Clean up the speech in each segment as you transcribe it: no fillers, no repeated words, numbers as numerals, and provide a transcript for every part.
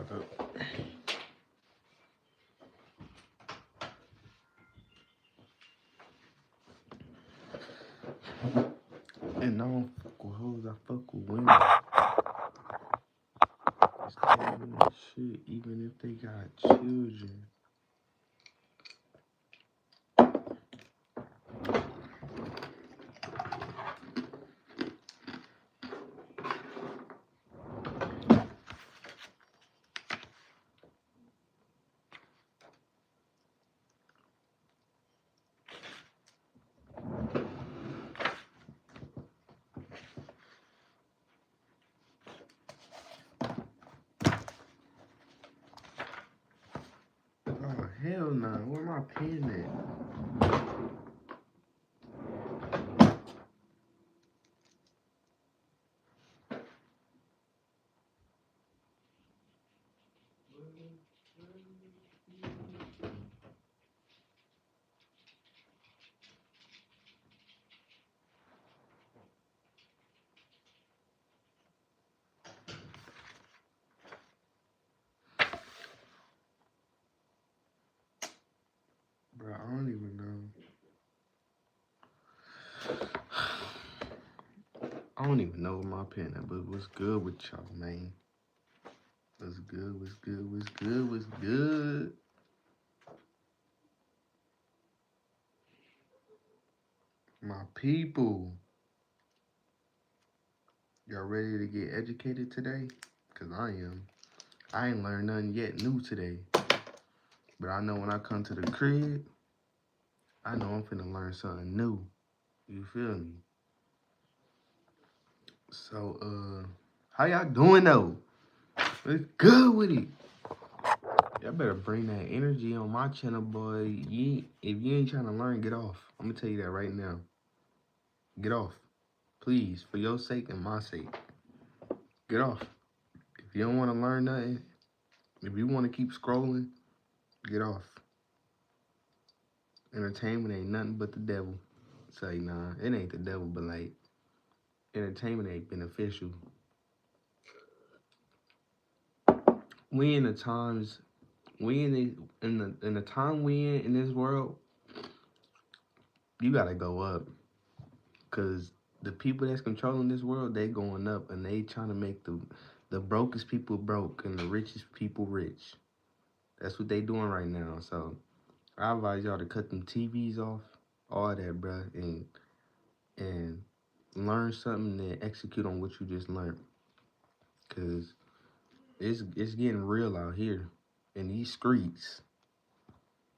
And I don't fuck with hoes, I fuck with women. It's Tay-Woo shit, even if they got children. Oh, hell no. Where my pen at? Bro, I don't even know. I don't even know where my pen at, but what's good with y'all, man? What's good, what's good, what's good, what's good? My people. Y'all ready to get educated today? Because I am. I ain't learned nothing yet new today. But I know when I come to the crib, I know I'm finna learn something new. You feel me? So, how y'all doing though? What's good with it? Y'all better bring that energy on my channel, boy. If you ain't trying to learn, get off. I'm gonna tell you that right now. Get off. Please, for your sake and my sake. Get off. If you don't want to learn nothing, if you want to keep scrolling, get off. Entertainment ain't nothing but the devil. Say, nah, it ain't the devil, but like, entertainment ain't beneficial. We in the times, we in the time we in this world, you gotta go up. Cause the people that's controlling this world, they going up and they trying to make the brokest people broke and the richest people rich. That's what they doing right now. So I advise y'all to cut them TVs off, all that, bruh, and learn something and execute on what you just learned. Cause it's getting real out here in these streets.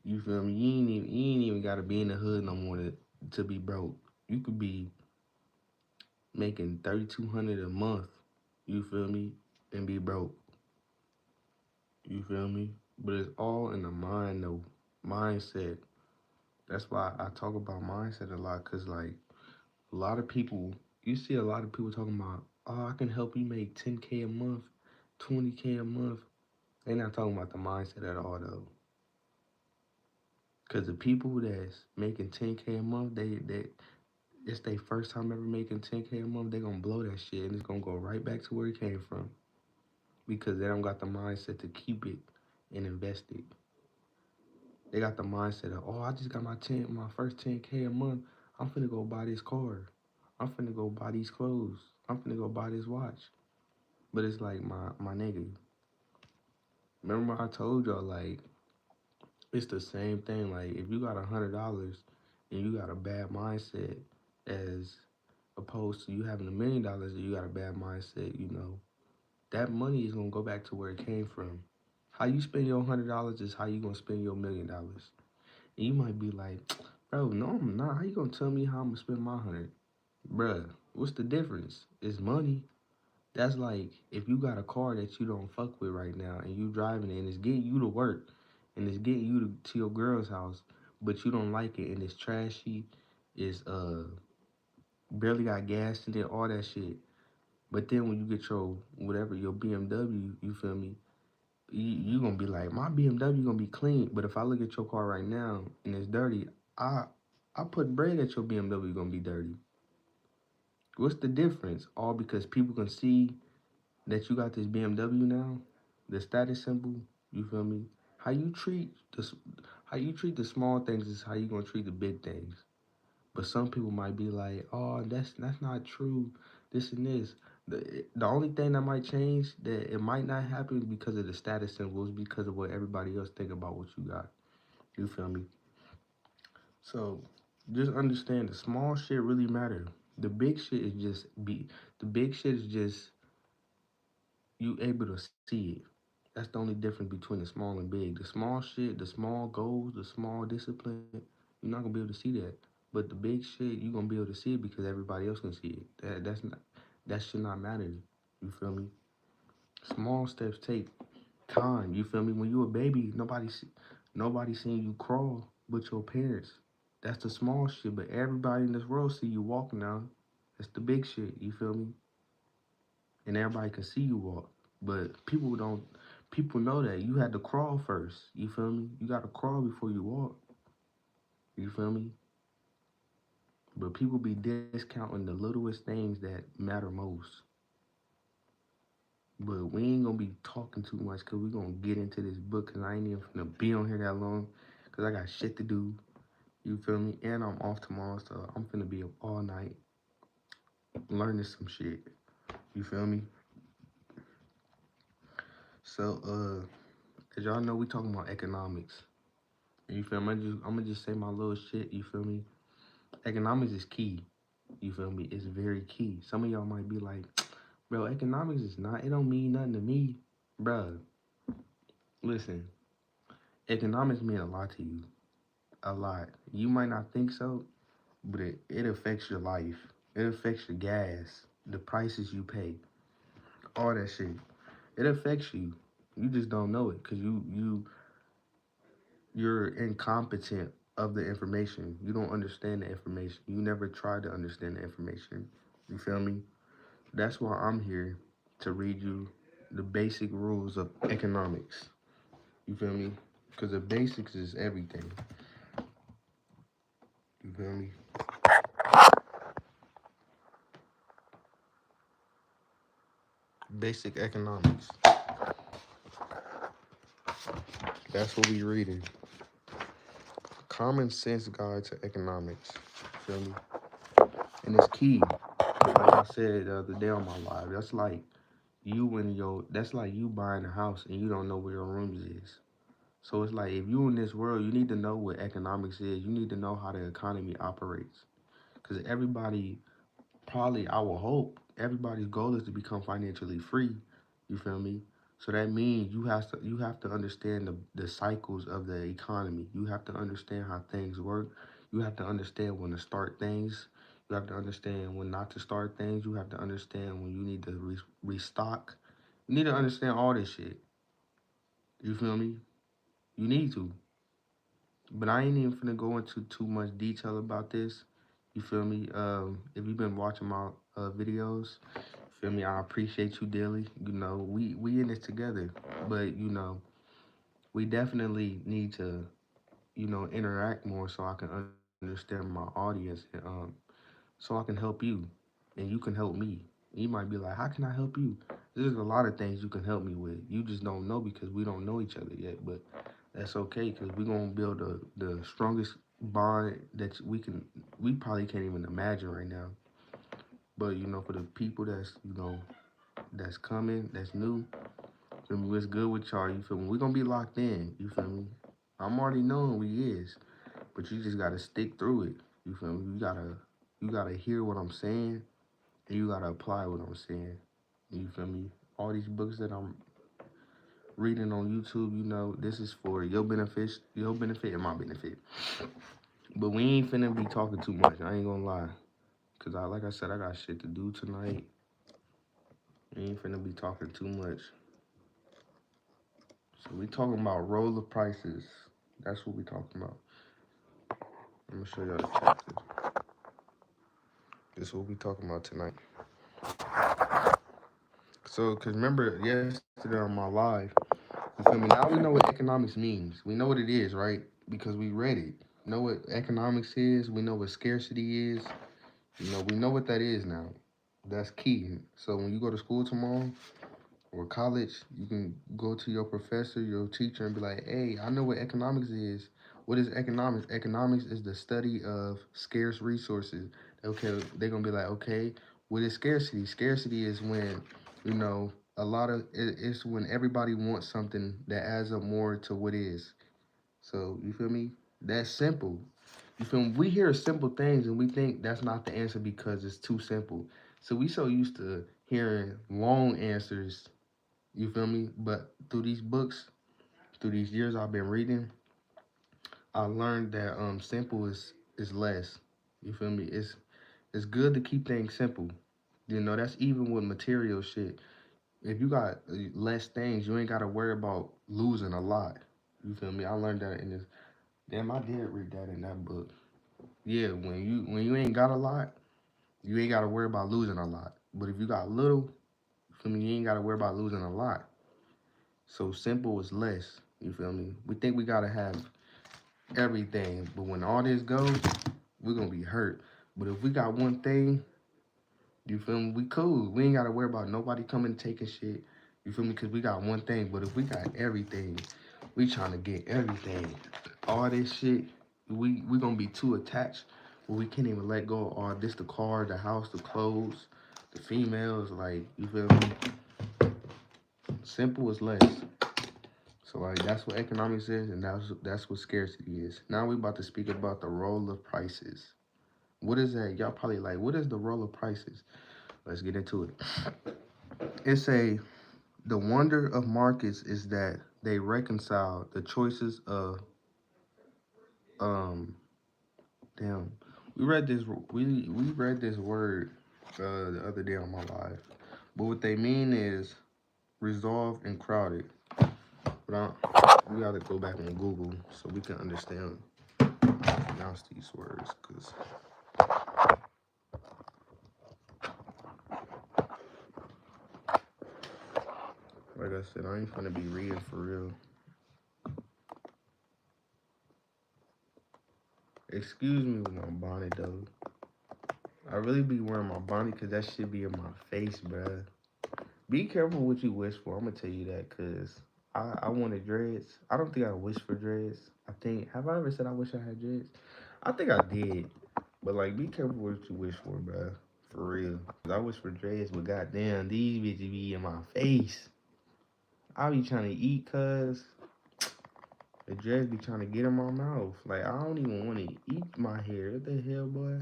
You feel me? You ain't even gotta be in the hood no more to be broke. You could be making 3,200 a month. You feel me? And be broke. You feel me? But it's all in the mind though. Mindset. That's why I talk about mindset a lot. Cause like a lot of people, you see a lot of people talking about, oh, I can help you make 10K a month, 20K a month. They're not talking about the mindset at all though. Cause the people that's making 10K a month, they it's their first time ever making 10K a month. They gonna blow that shit and it's gonna go right back to where it came from. Because they don't got the mindset to keep it and invest it. They got the mindset of, oh, I just got my first 10K a month. I'm finna go buy this car. I'm finna go buy these clothes. I'm finna go buy this watch. But it's like my nigga. Remember I told y'all like it's the same thing. Like if you got $100 and you got a bad mindset as opposed to you having $1,000,000 and you got a bad mindset, you know, that money is gonna go back to where it came from. How you spend your $100 is how you gonna spend your $1,000,000. And you might be like, bro, no, I'm not. How you gonna tell me how I'm gonna spend my 100? Bruh, what's the difference? It's money. That's like if you got a car that you don't fuck with right now and you driving it and it's getting you to work and it's getting you to your girl's house, but you don't like it and it's trashy, it's barely got gas in it, all that shit. But then when you get your whatever, your BMW, you feel me? You gonna be like, my BMW gonna be clean. But if I look at your car right now and it's dirty, I put bread that your BMW gonna be dirty. What's the difference? All because people can see that you got this BMW now. The status symbol, you feel me? How you treat how you treat the small things is how you gonna treat the big things. But some people might be like, oh, that's not true. This and this. The only thing that might change that it might not happen because of the status symbols, because of what everybody else think about what you got. You feel me? So just understand the small shit really matter. The big shit is just be the big shit is just you able to see it. That's the only difference between the small and big. The small shit, the small goals, the small discipline, you're not gonna be able to see that. But the big shit, you're gonna be able to see it because everybody else can see it. That should not matter. You feel me? Small steps take time. You feel me? When you a baby, nobody seen you crawl but your parents. That's the small shit. But everybody in this world see you walking now. That's the big shit. You feel me? And everybody can see you walk. But people know that you had to crawl first. You feel me? You got to crawl before you walk. You feel me? But people be discounting the littlest things that matter most. But we ain't gonna be talking too much because we gonna get into this book because I ain't even gonna be on here that long because I got shit to do. You feel me? And I'm off tomorrow, so I'm finna be up all night learning some shit. You feel me? So, as y'all know, we talking about economics. You feel me? I'm gonna just say my little shit. You feel me? Economics is key. You feel me? It's very key. Some of y'all might be like, bro, economics is not. It don't mean nothing to me, bro. Listen, economics mean a lot to you. A lot. You might not think so, but it affects your life. It affects your gas, the prices you pay, all that shit. It affects you. You just don't know it because you're incompetent of the information. You don't understand the information. You never try to understand the information. You feel me? That's why I'm here to read you the basic rules of economics. You feel me? Because the basics is everything. You feel me? Basic economics. That's what we reading. Common sense guide to economics. You feel me? And it's key. Like I said the other day on my live, that's like you buying a house and you don't know where your rooms is. So it's like if you in this world, you need to know what economics is. You need to know how the economy operates. Because everybody, probably, I will hope, everybody's goal is to become financially free. You feel me? So that means you have to understand the cycles of the economy. You have to understand how things work. You have to understand when to start things. You have to understand when not to start things. You have to understand when you need to restock. You need to understand all this shit. You feel me? You need to. But I ain't even finna go into too much detail about this. You feel me? If you've been watching my videos, feel me? I appreciate you daily. You know, we in this together. But we definitely need to, interact more so I can understand my audience and so I can help you and you can help me. You might be like, how can I help you? There's a lot of things you can help me with. You just don't know because we don't know each other yet. But that's okay because we're gonna build the strongest bond that we probably can't even imagine right now. But for the people that's coming, that's new, feel me, what's good with y'all, you feel me? We're gonna be locked in, you feel me? I'm already knowing we is, but you just gotta stick through it. You feel me? You gotta hear what I'm saying and you gotta apply what I'm saying. You feel me? All these books that I'm reading on YouTube, this is for your benefit and my benefit. But we ain't finna be talking too much. I ain't gonna lie. Cause like I said, I got shit to do tonight. We ain't finna be talking too much. So we talking about roll of prices. That's what we talking about. I'm gonna show y'all the chapter. This is what we talking about tonight. So, cause remember yesterday on my live, you feel me? Now we know what economics means. We know what it is, right? Because we read it. Know what economics is. We know what scarcity is. We know what that is now. That's key. So when you go to school tomorrow, or college, you can go to your professor, your teacher, and be like, hey, I know what economics is. What is economics? Economics is the study of scarce resources. Okay, they're gonna be like, okay, what is scarcity? Scarcity is when, you know, it's when everybody wants something that adds up more to what is. So you feel me? That's simple. You feel me? We hear simple things and we think that's not the answer because it's too simple. So we so used to hearing long answers, you feel me? But through these books, through these years I've been reading, I learned that simple is less. You feel me? It's good to keep things simple. You know, that's even with material shit. If you got less things, you ain't gotta worry about losing a lot. You feel me? I learned that in this. Damn, I did read that in that book. Yeah, when you ain't got a lot, you ain't gotta worry about losing a lot. But if you got little, you feel me, you ain't gotta worry about losing a lot. So simple is less. You feel me? We think we gotta have everything, but when all this goes, we're gonna be hurt. But if we got one thing, you feel me? We cool. We ain't gotta worry about nobody coming taking shit. You feel me? Cause we got one thing. But if we got everything, we trying to get everything. All this shit, we gonna be too attached where we can't even let go of all this, the car, the house, the clothes, the females, like, you feel me? Simple is less. So like that's what economics is, and that's what scarcity is. Now we about to speak about the role of prices. What is that? Y'all probably like, what is the role of prices? Let's get into it. It's the wonder of markets is that they reconcile the choices of um damn. We read this we read this word the other day on my live. But what they mean is resolved and crowded. But we gotta go back on Google so we can understand pronounce these words, because like I said, I ain't gonna be reading for real. Excuse me with my bonnet though. I really be wearing my bonnet because that shit be in my face, bruh. Be careful what you wish for. I'm gonna tell you that, because I wanted dreads. I don't think I wish for dreads. I think, have I ever said I wish I had dreads? I think I did. But like, be careful what you wish for, bruh. For real. I wish for dreads, but goddamn, these bitches be in my face. I be trying to eat, cuz the dreads be trying to get in my mouth. Like, I don't even want to eat my hair. What the hell, boy?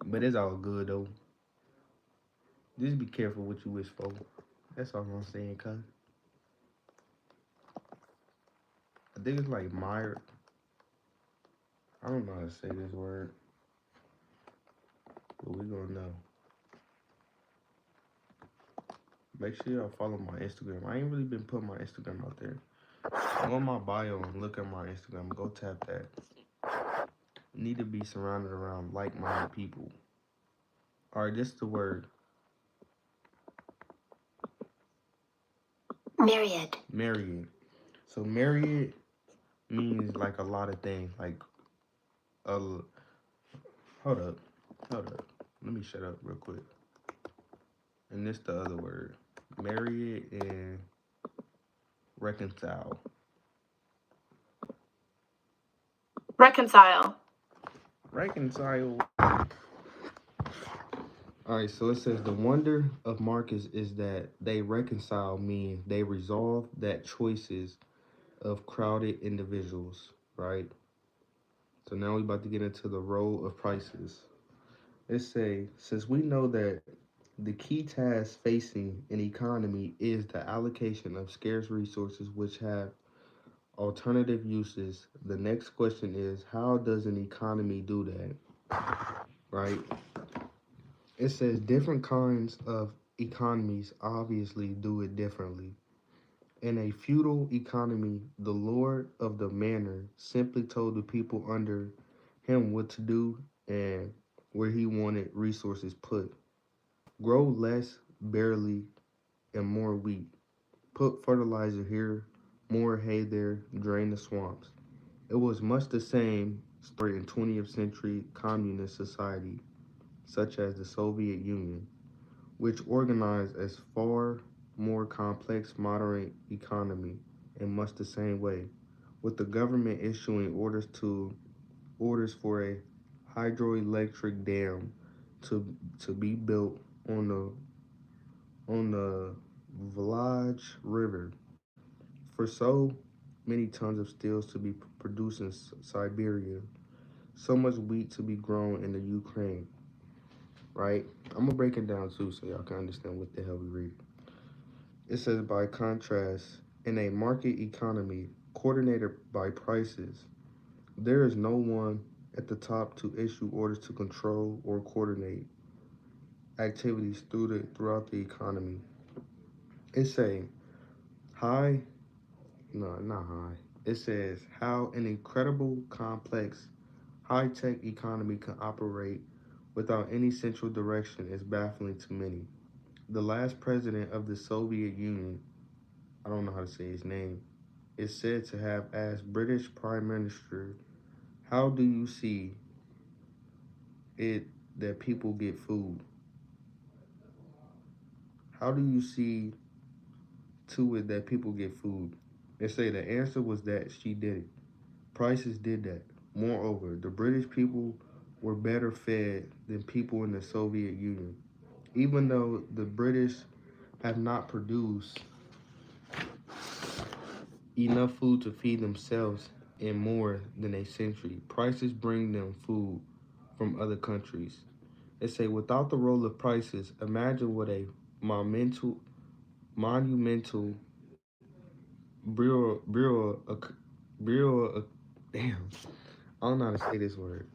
But it's all good, though. Just be careful what you wish for. That's all I'm saying, cuz. I think it's like Meyer. I don't know how to say this word, but we gonna know. Make sure y'all follow my Instagram. I ain't really been putting my Instagram out there. Go on my bio and look at my Instagram. Go tap that. Need to be surrounded around like-minded people. All right, this is the word. Myriad. Myriad. So myriad means like a lot of things. Like a hold up, hold up. Let me shut up real quick. And this the other word. Myriad and reconcile. Reconcile. Reconcile. All right, so it says the wonder of Marcus is that they reconcile, meaning they resolve that choices of crowded individuals, right? So now we're about to get into the role of prices. It say, since we know that the key task facing an economy is the allocation of scarce resources which have alternative uses, the next question is, how does an economy do that, right? It says different kinds of economies obviously do it differently. In a feudal economy, the lord of the manor simply told the people under him what to do and where he wanted resources put. Grow less barley and more wheat. Put fertilizer here, more hay there, drain the swamps. It was much the same story in 20th century communist society. such as the Soviet Union, which organized as far more complex modern economy in much the same way, with the government issuing orders for a hydroelectric dam to be built on the Vlaj River for so many tons of steels to be produced in Siberia, so much wheat to be grown in the Ukraine. Right? I'm gonna break it down too, so y'all can understand what the hell we read. It says, by contrast, in a market economy coordinated by prices, there is no one at the top to issue orders to control or coordinate activities throughout the economy. It's a high, no, not high. It says how an incredible, complex, high-tech economy can operate without any central direction is baffling to many. The last president of the Soviet Union, I don't know how to say his name, is said to have asked British Prime Minister, how do you see it that people get food? How do you see to it that people get food? They say the answer was that she did it. Prices did that. Moreover, the British people were better fed than people in the Soviet Union. Even though the British have not produced enough food to feed themselves in more than a century, prices bring them food from other countries. They say without the role of prices, imagine what a monumental bureau, bureau, bureau, damn, I don't know how to say this word.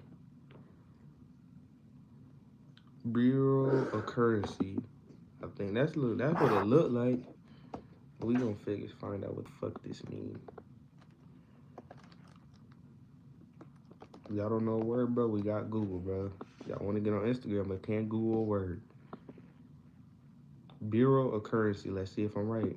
Bureau of currency. I think that's what it looked like. We gonna find out what the fuck this means. Y'all don't know a word, bro? We got Google, bro. Y'all want to get on Instagram, but can't Google a word. Bureau of currency. Let's see if I'm right.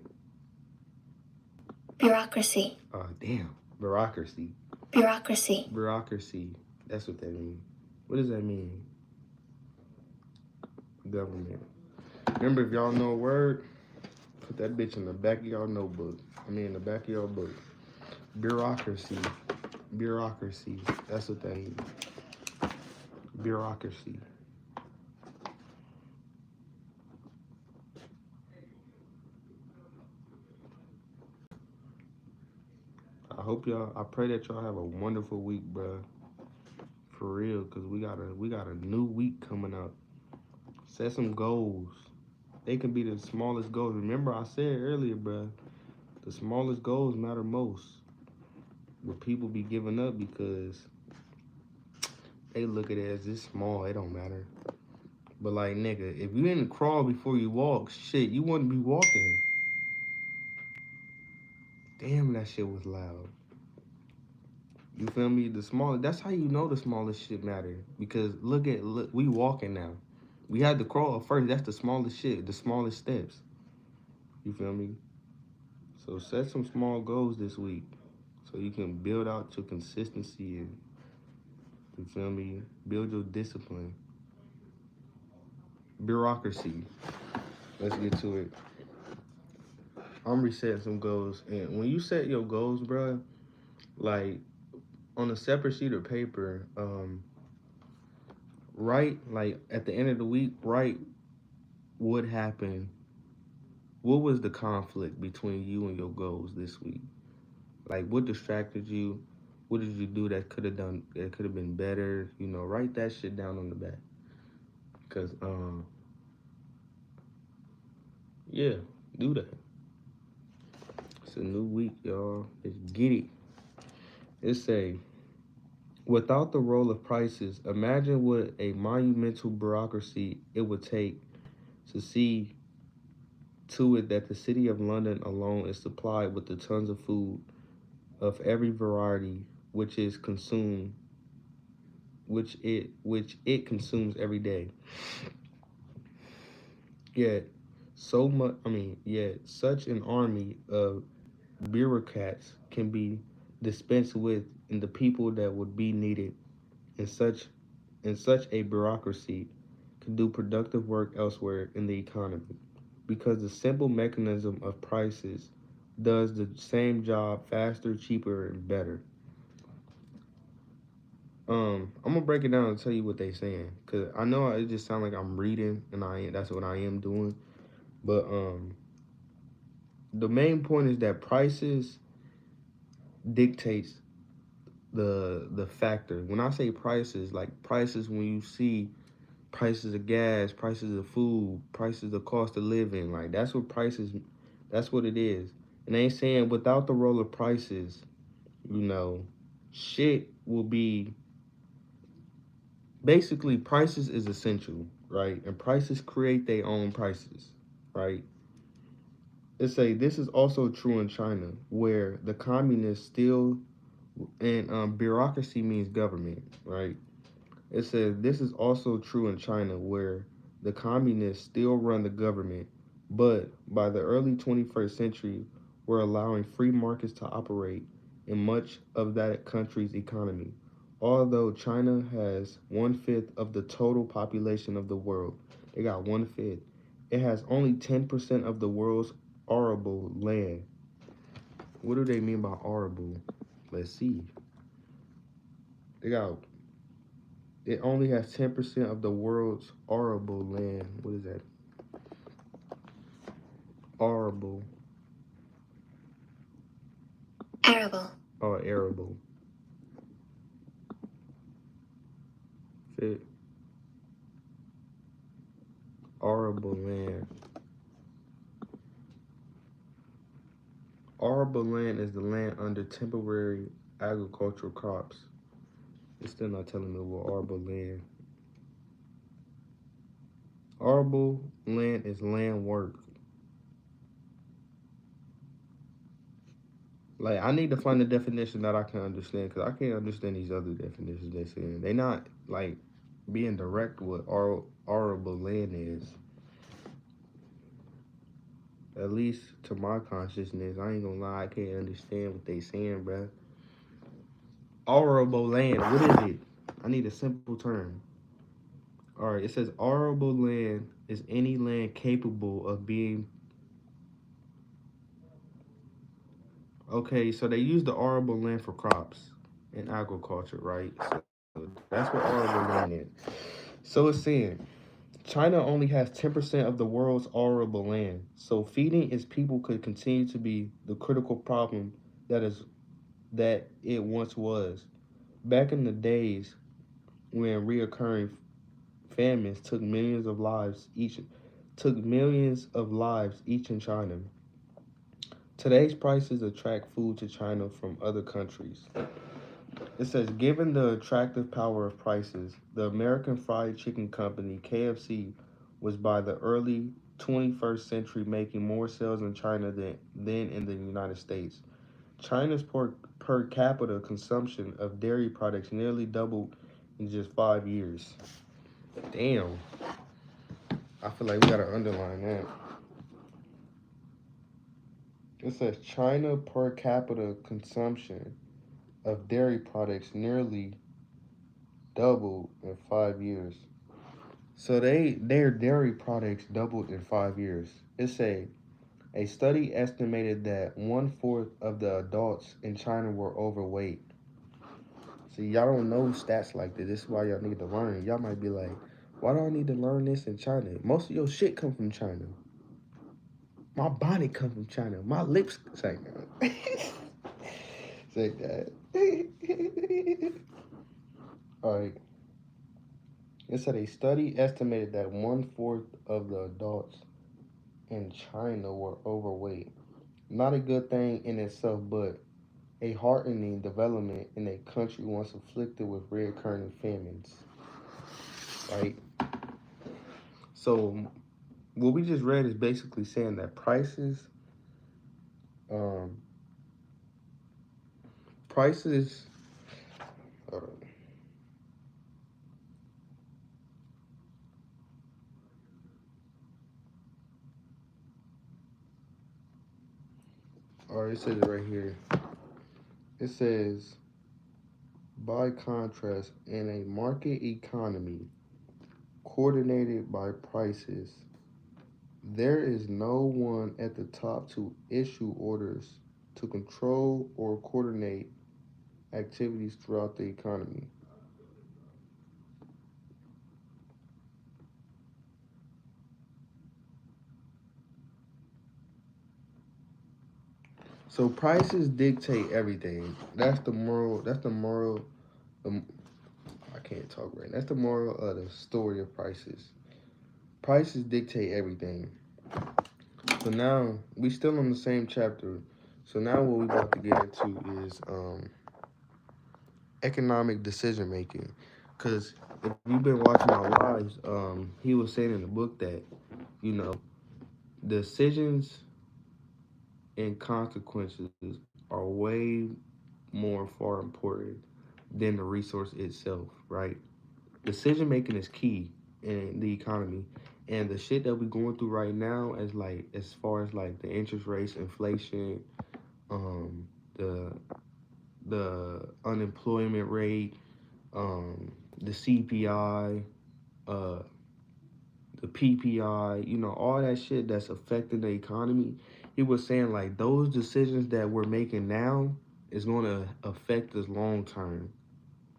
Bureaucracy. Oh, damn. Bureaucracy. Bureaucracy. Bureaucracy. That's what that means. What does that mean? Government. Remember, if y'all know a word, put that bitch in the back of y'all notebook. In the back of your book. Bureaucracy. Bureaucracy. That's what that means. Bureaucracy. I pray that y'all have a wonderful week, bro. For real, cause we got a new week coming up. Set some goals. They can be the smallest goals. Remember I said earlier, bro, the smallest goals matter most. But people be giving up because they look at it as this small, it don't matter. But like nigga, if you didn't crawl before you walk, shit, you wouldn't be walking. Damn, that shit was loud. You feel me? That's how you know the smallest shit matter. Because look, we walking now. We had to crawl first. That's the smallest shit, the smallest steps. You feel me? So set some small goals this week so you can build out your consistency and, you feel me, build your discipline. Bureaucracy. Let's get to it. I'm resetting some goals. And when you set your goals, bro, like on a separate sheet of paper, write, like at the end of the week, write what happened. What was the conflict between you and your goals this week? Like what distracted you? What did you do that could have been better? Write that shit down on the back. Cause yeah, do that. It's a new week, y'all. Let's get it. It say, without the role of prices, imagine what a monumental bureaucracy it would take to see to it that the city of London alone is supplied with the tons of food of every variety which it consumes every day. Yet yet such an army of bureaucrats can be dispensed with and the people that would be needed in such a bureaucracy can do productive work elsewhere in the economy because the simple mechanism of prices does the same job faster, cheaper, and better. I'm gonna break it down and tell you what they saying, cause I know it just sounds like I'm reading, and that's what I am doing. But the main point is that prices dictates the factor. When I say prices, like prices when you see prices of gas, prices of food, prices of cost of living, like that's what prices, that's what it is. And they ain't saying without the role of prices, you know, shit will be basically prices is essential, right? And prices create their own prices, right? It say this is also true in China, where the communists still and bureaucracy means government, right? It says this is also true in China, where the communists still run the government, but by the early 21st century, we're allowing free markets to operate in much of that country's economy. Although China has one fifth of the total population of the world, they got one fifth. It has only 10% of the world's arable land. What do they mean by arable? Let's see. They got It only has 10% of the world's arable land. What is that? Arable. Arable. Or arable. Fit. Arable land. Arable land is the land under temporary agricultural crops. It's still not telling me what arable land. Arable land is land work. Like I need to find a definition that I can understand because I can't understand these other definitions they saying. They not like being direct what arable land is. At least to my consciousness, I ain't gonna lie, I can't understand what they saying, bruh. Arable land, what is it? I need a simple term. All right, it says arable land is any land capable of being. Okay, so they use the arable land for crops and agriculture, right? So that's what arable land is. So it's saying China only has 10% of the world's arable land. So feeding its people could continue to be the critical problem that is that it once was. Back in the days when reoccurring famines took millions of lives each in China. Today's prices attract food to China from other countries. It says, given the attractive power of prices, the American Fried Chicken Company, KFC, was by the early 21st century making more sales in China than in the United States. China's per capita consumption of dairy products nearly doubled in just 5 years. Damn. I feel like we gotta underline that. It says China per capita consumption of dairy products nearly doubled in 5 years. So their dairy products doubled in 5 years. It's a study estimated that one fourth of the adults in China were overweight. See, y'all don't know stats like this. This is why y'all need to learn. Y'all might be like, why do I need to learn this in China? Most of your shit come from China. My bonnet come from China. My lips say that. Say that. All right. It said a study estimated that one fourth of the adults in China were overweight. Not a good thing in itself, but a heartening development in a country once afflicted with recurring famines. Right? So what we just read is basically saying that um, prices. Uh, or it says it right here. It says, by contrast, in a market economy, coordinated by prices. There is no one at the top to issue orders to control or coordinate activities throughout the economy. So prices dictate everything. That's the moral. That's the moral. The, I can't talk right. That's the moral of the story of prices. Prices dictate everything. So now we still in the same chapter. So now what we about to get into is economic decision making. Because if you've been watching our lives, he was saying in the book that you know decisions and consequences are way more far important than the resource itself, right? Decision making is key in the economy. And the shit that we're going through right now is like as far as like the interest rates, inflation, um, the unemployment rate, the CPI, uh, the PPI, all that shit that's affecting the economy. He was saying like those decisions that we're making now is going to affect us long term,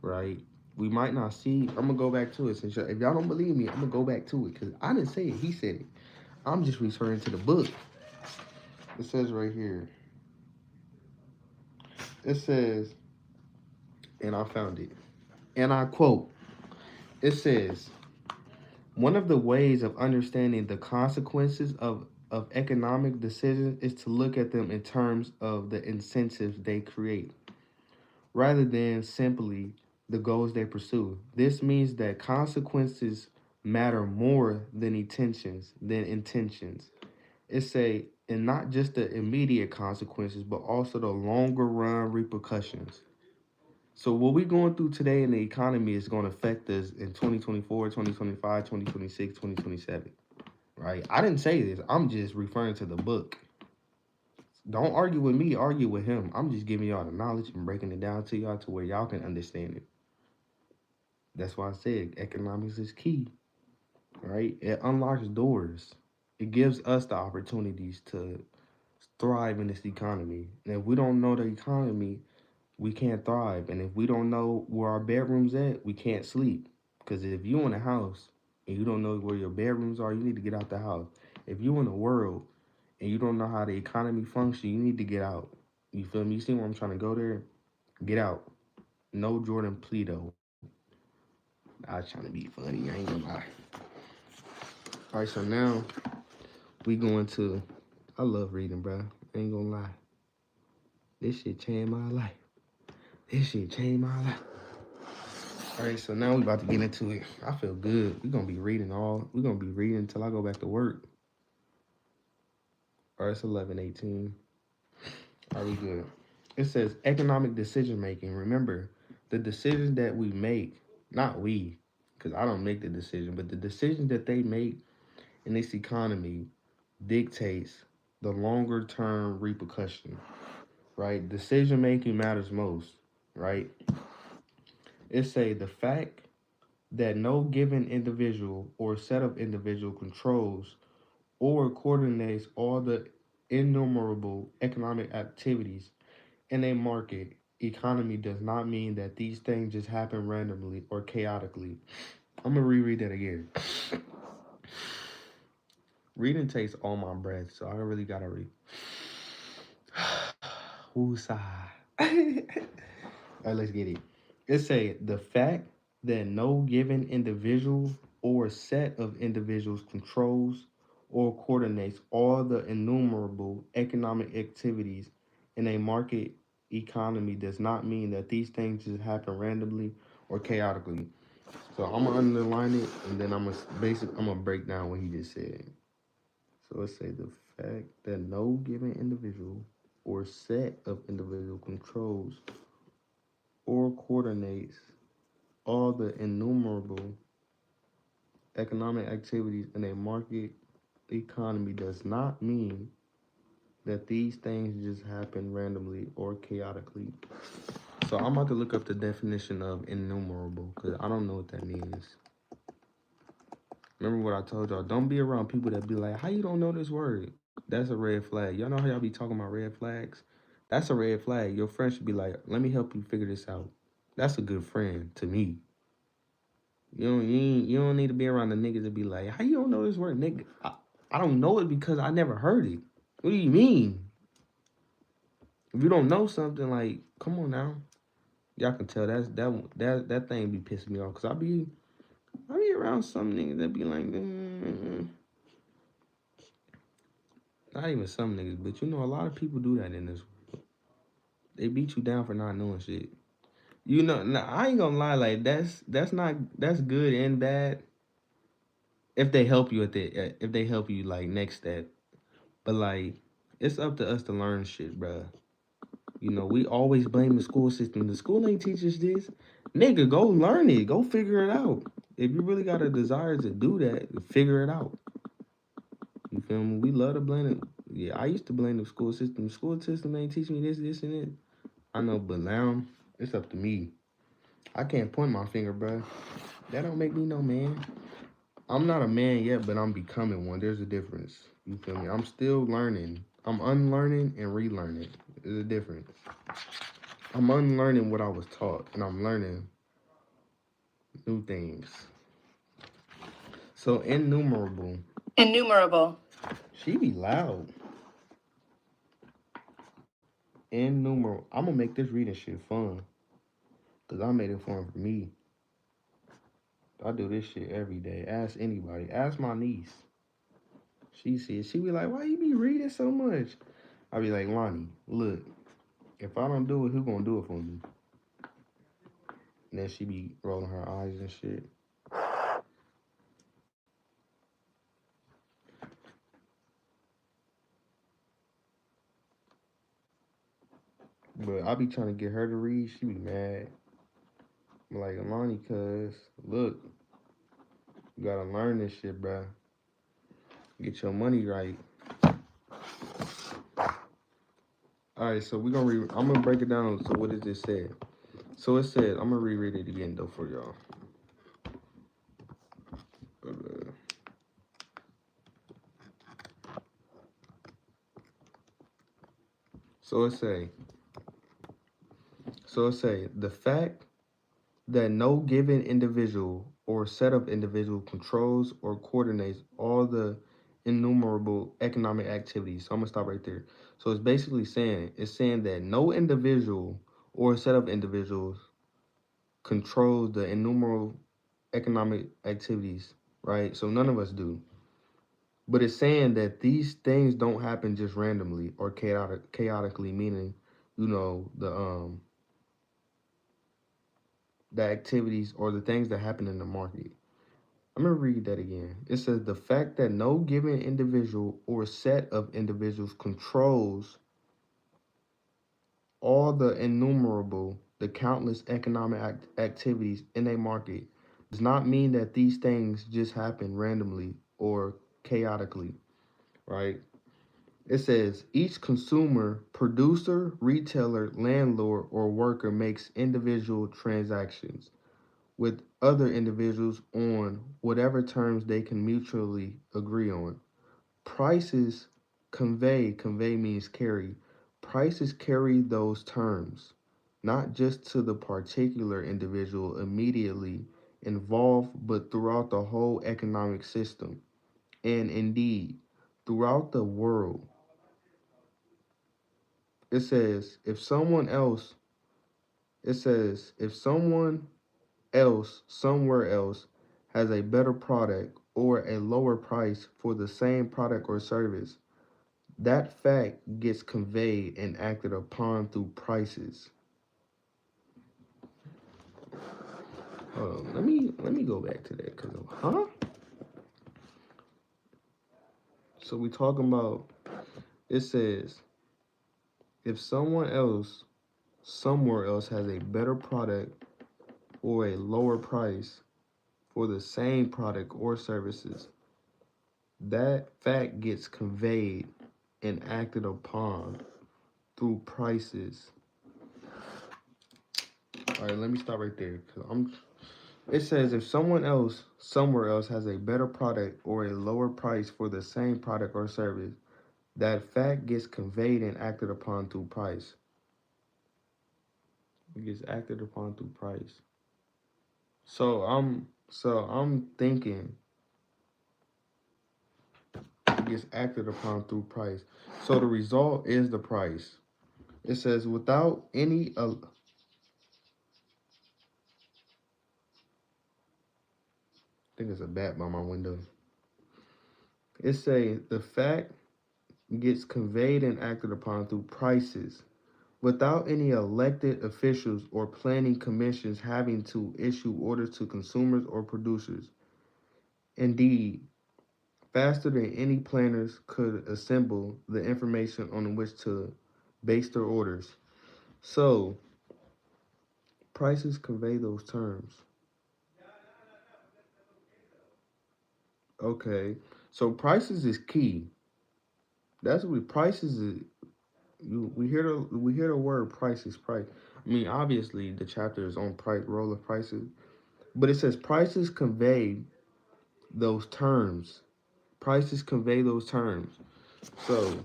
right? We might not see. I'm gonna go back to it since if y'all don't believe me, I'm gonna go back to it because I didn't say it. He said it. I'm just referring to the book. It says right here. It says, and I found it, and I quote. It says, one of the ways of understanding the consequences of economic decisions is to look at them in terms of the incentives they create, rather than simply the goals they pursue. This means that consequences matter more than intentions. It's and not just the immediate consequences, but also the longer run repercussions. So what we're going through today in the economy is going to affect us in 2024, 2025, 2026, 2027. Right? I didn't say this. I'm just referring to the book. Don't argue with me, argue with him. I'm just giving y'all the knowledge and breaking it down to y'all to where y'all can understand it. That's why I said economics is key, right? It unlocks doors. It gives us the opportunities to thrive in this economy. And if we don't know the economy, we can't thrive. And if we don't know where our bedrooms at, we can't sleep. Because if you in a house and you don't know where your bedrooms are, you need to get out the house. If you in the world and you don't know how the economy functions, you need to get out. You feel me? You see where I'm trying to go there? Get out. No Jordan Pleto. I was trying to be funny. I ain't gonna lie. All right, so now we going to. I love reading, bro. I ain't gonna lie. This shit changed my life. This shit changed my life. All right, so now we about to get into it. I feel good. We're gonna be reading until I go back to work. All right, it's 11:18. Are we good? It says economic decision making. Remember, the decisions that we make, not we, because I don't make the decision, but the decisions that they make in this economy dictates the longer term repercussion. Right? Decision making matters most. Right? It say the fact that no given individual or set of individual controls or coordinates all the innumerable economic activities in a market economy does not mean that these things just happen randomly or chaotically. I'm gonna reread that again. Reading takes all my breath, so I really gotta read. Woosah. All right, let's get it. It say the fact that no given individual or set of individuals controls or coordinates all the innumerable economic activities in a market economy does not mean that these things just happen randomly or chaotically. So I'm gonna underline it and then I'm gonna break down what he just said. So let's say the fact that no given individual or set of individual controls or coordinates all the innumerable economic activities in a market economy does not mean that these things just happen randomly or chaotically. So I'm about to look up the definition of innumerable because I don't know what that means. Remember what I told y'all? Don't be around people that be like, "How you don't know this word?" That's a red flag. Y'all know how y'all be talking about red flags? That's a red flag. Your friend should be like, "Let me help you figure this out." That's a good friend to me. You don't need to be around the niggas that be like, "How you don't know this word, nigga?" I don't know it because I never heard it. What do you mean? If you don't know something, like, come on now. Y'all can tell that thing be pissing me off because I be around some niggas that be like, not even some niggas, but you know, a lot of people do that in this. They beat you down for not knowing shit. You know, nah, I ain't gonna lie, like that's good and bad if they help you if they help you like next step. But like, it's up to us to learn shit, bruh. You know, we always blame the school system. The school ain't teach us this. Nigga, go learn it. Go figure it out. If you really got a desire to do that, figure it out. You feel me? We love to blame it. Yeah, I used to blame the school system. The school system ain't teach me this, this, and this. I know, but now it's up to me. I can't point my finger, bruh. That don't make me no man. I'm not a man yet, but I'm becoming one. There's a difference. You feel me? I'm still learning. I'm unlearning and relearning. There's a difference. I'm unlearning what I was taught, and I'm learning new things. So innumerable. Innumerable. She be loud. Innumerable. I'm gonna make this reading shit fun, cause I made it fun for me. I do this shit every day. Ask anybody. Ask my niece. She said, she be like, why you be reading so much? I be like, Lonnie, look, if I don't do it, who gonna do it for me? And then she be rolling her eyes and shit. But I be trying to get her to read. She be mad. I'm like, Lonnie, cuz, look, you gotta learn this shit, bruh. Get your money right. All right, so we gonna I'm gonna break it down. So what does it say? So it said, I'm gonna reread it again though for y'all. Uh, So it say, the fact that no given individual or set of individual controls or coordinates all the innumerable economic activities. So I'm gonna stop right there. So it's basically saying that no individual or set of individuals controls the innumerable economic activities, right? So none of us do. But it's saying that these things don't happen just randomly or chaotically, meaning, you know, the activities or the things that happen in the market. I'm gonna read that again. It says the fact that no given individual or set of individuals controls all the countless economic activities in a market does not mean that these things just happen randomly or chaotically, right? It says each consumer, producer, retailer, landlord, or worker makes individual transactions with other individuals on whatever terms they can mutually agree on. Prices convey means carry. Prices carry those terms, not just to the particular individual immediately involved, but throughout the whole economic system, and indeed, throughout the world. It says, if someone else somewhere else has a better product or a lower price for the same product or service, that fact gets conveyed and acted upon through prices. Let me go back to that because So we talking about, it says if someone else somewhere else has a better product or a lower price for the same product or services, that fact gets conveyed and acted upon through prices. All right, let me stop right there because It says if someone else somewhere else has a better product or a lower price for the same product or service, that fact gets conveyed and acted upon through price. It gets acted upon through price. So I'm thinking it gets acted upon through price. So the result is the price. It says without any I think it's a bat by my window. It say the fact gets conveyed and acted upon through prices without any elected officials or planning commissions having to issue orders to consumers or producers. Indeed, faster than any planners could assemble the information on which to base their orders. So, prices convey those terms. Okay. So prices is key. That's what prices is. We hear the word prices, price. I mean, obviously the chapter is on price role of prices, but it says prices convey those terms. Prices convey those terms. So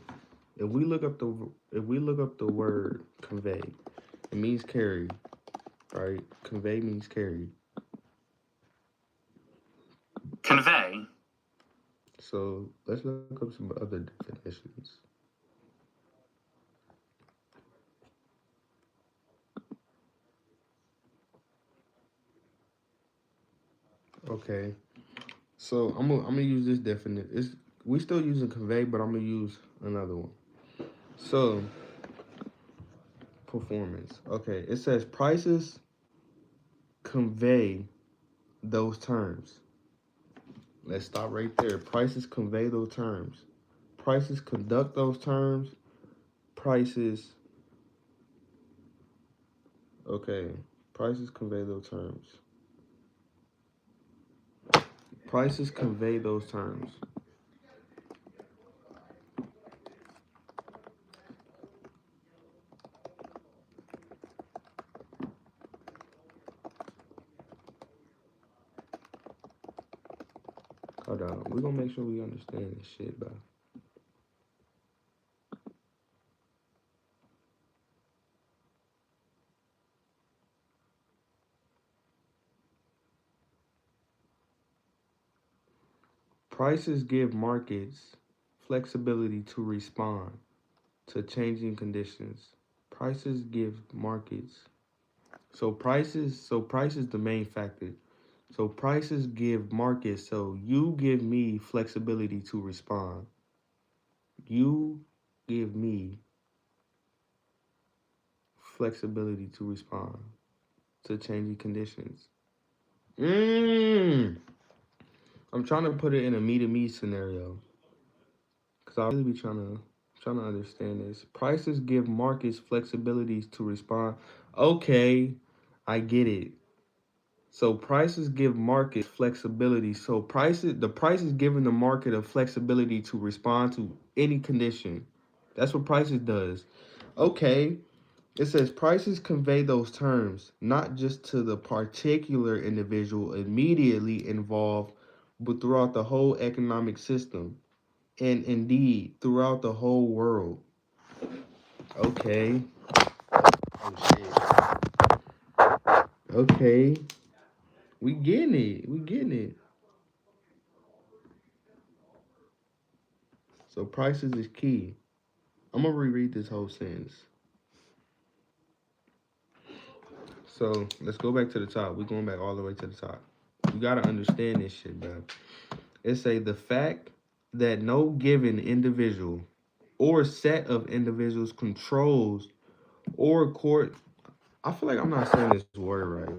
if we look up the word convey, it means carry, right? Convey means carry. Convey. So let's look up some other definitions. Okay. So I'm gonna use this definition. It's we still using convey, but I'm gonna use another one. So performance. Okay. It says prices convey those terms. Let's stop right there. Prices convey those terms. Prices conduct those terms. Prices. Okay. Prices convey those terms. Prices convey those terms. Hold on. We're gonna make sure we understand this shit, bro. Prices give markets flexibility to respond to changing conditions. Prices give markets. So price is the main factor. So prices give markets. So you give me flexibility to respond. You give me flexibility to respond to changing conditions. Mm. I'm trying to put it in a me to me scenario because I really be trying to understand this. Prices give markets flexibilities to respond. Okay, I get it. So prices give markets flexibility. So the price is giving the market a flexibility to respond to any condition. That's what prices does. Okay, it says prices convey those terms not just to the particular individual immediately involved, but throughout the whole economic system, and indeed throughout the whole world. Okay. Oh shit. Okay. We getting it. We getting it. So prices is key. I'm gonna reread this whole sentence. So let's go back to the top. We're going back all the way to the top. You gotta understand this shit, bro. It say the fact that no given individual or set of individuals controls or court. I feel like I'm not saying this word right.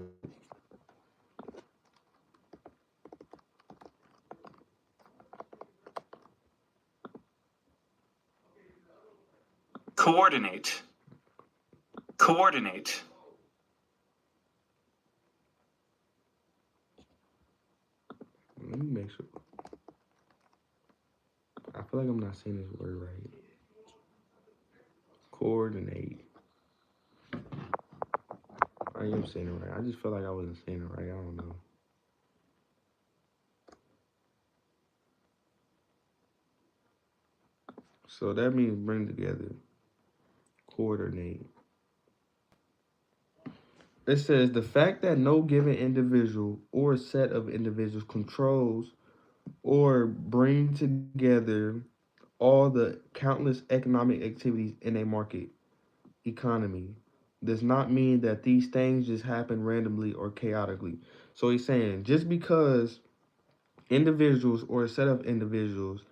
Coordinate. Coordinate. Let me make sure. I feel like I'm not saying this word right. Coordinate. I am saying it right. I just feel like I wasn't saying it right. I don't know. So that means bring together, coordinate. It says the fact that no given individual or set of individuals controls or bring together all the countless economic activities in a market economy does not mean that these things just happen randomly or chaotically. So he's saying just because individuals or a set of individuals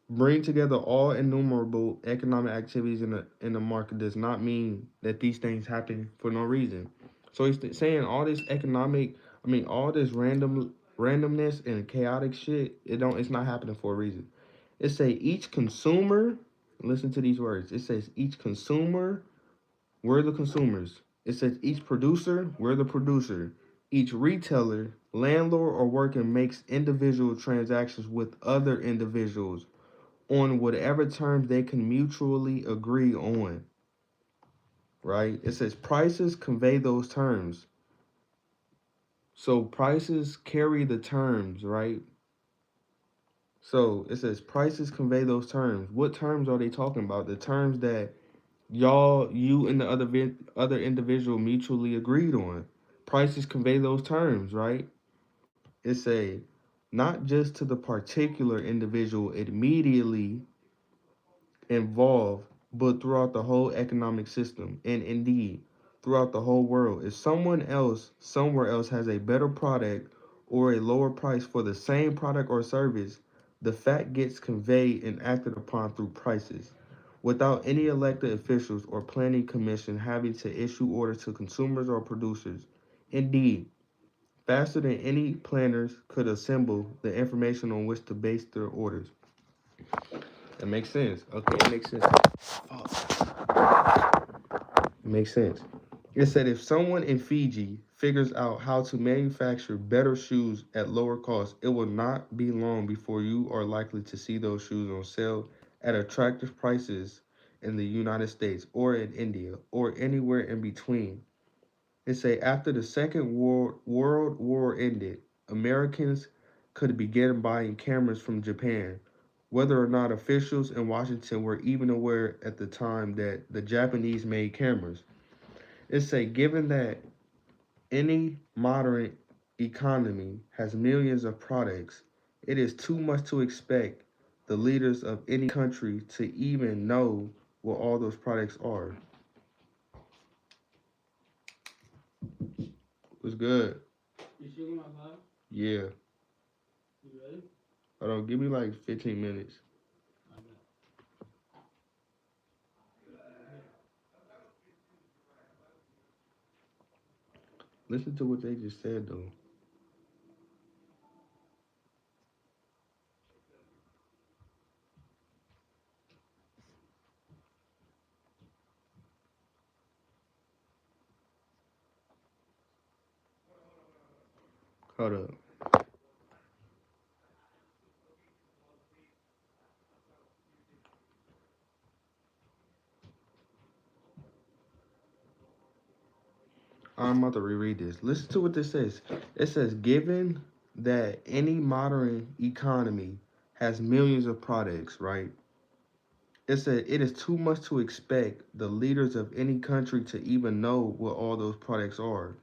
bring together all innumerable economic activities in the market does not mean that these things happen for no reason. So he's saying all this economic, I mean all this randomness and chaotic shit, it's not happening for a reason. It say each consumer, listen to these words. It says each consumer, we're the consumers. It says each producer, we're the producer. Each retailer, landlord, or worker makes individual transactions with other individuals on whatever terms they can mutually agree on, right? It says prices convey those terms. So prices carry the terms, right? So it says prices convey those terms. What terms are they talking about? The terms that you and the other individual mutually agreed on. Prices convey those terms, right? It say not just to the particular individual immediately involved, but throughout the whole economic system, and indeed throughout the whole world. If someone else somewhere else has a better product or a lower price for the same product or service, the fact gets conveyed and acted upon through prices, without any elected officials or planning commission having to issue orders to consumers or producers. Indeed, faster than any planners could assemble the information on which to base their orders. That makes sense. Okay, it makes sense. It makes sense. It said if someone in Fiji figures out how to manufacture better shoes at lower cost, it will not be long before you are likely to see those shoes on sale at attractive prices in the United States or in India or anywhere in between. It say after the World War ended, Americans could begin buying cameras from Japan, whether or not officials in Washington were even aware at the time that the Japanese made cameras. It say given that any modern economy has millions of products, it is too much to expect the leaders of any country to even know what all those products are. What's good? You shooting my live? Yeah. You ready? Hold on, give me like 15 minutes. Listen to what they just said though. Hold up. I'm about to reread this. Listen to what this says. It says, given that any modern economy has millions of products, right? It said it is too much to expect the leaders of any country to even know what all those products are,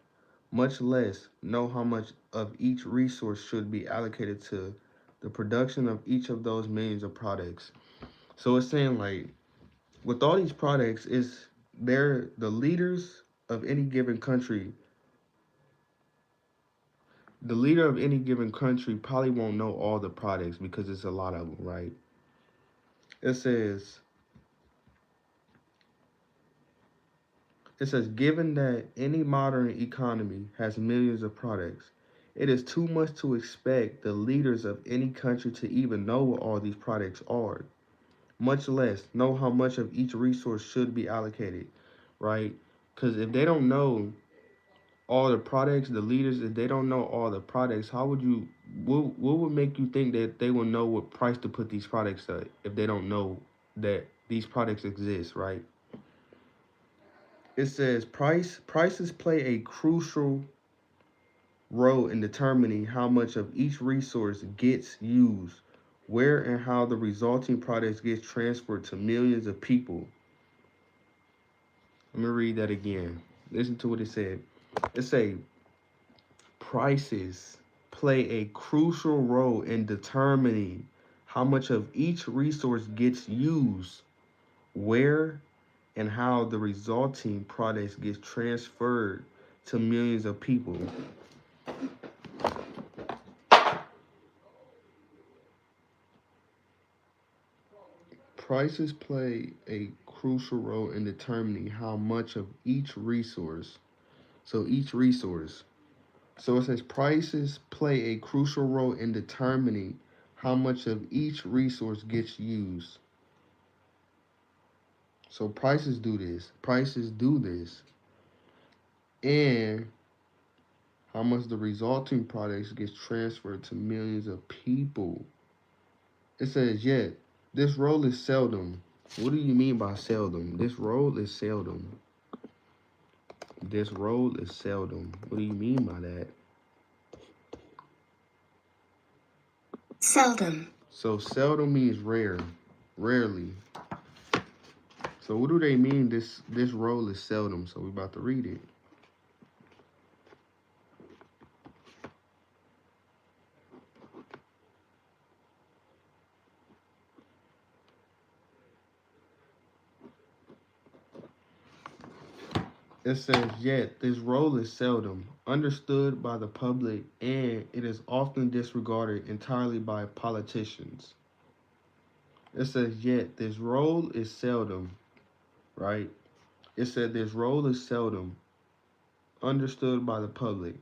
much less know how much of each resource should be allocated to the production of each of those millions of products. So it's saying like with all these products, is they're the leaders of any given country. The leader of any given country probably won't know all the products because it's a lot of them, right? It says it says given that any modern economy has millions of products, it is too much to expect the leaders of any country to even know what all these products are, much less know how much of each resource should be allocated, right? Because if they don't know all the products, the leaders, if they don't know all the products, how would you, what would make you think that they will know what price to put these products at if they don't know that these products exist, right? It says prices play a crucial role in determining how much of each resource gets used where and how the resulting products gets transferred to millions of people. Let me read that again. Listen to what it said. It say prices play a crucial role in determining how much of each resource gets used, where and how the resulting products gets transferred to millions of people. Prices play a crucial role in determining how much of each resource. So each resource. So it says prices play a crucial role in determining how much of each resource gets used. So prices do this. Prices do this. And how much the resulting products gets transferred to millions of people. It says, yet, this role is seldom. What do you mean by seldom? This role is seldom. This role is seldom. What do you mean by that? Seldom. So seldom means rare, rarely. So what do they mean this role is seldom? So we're about to read it. It says, yet this role is seldom understood by the public and it is often disregarded entirely by politicians. It says, yet this role is seldom, right? It said this role is seldom understood by the public.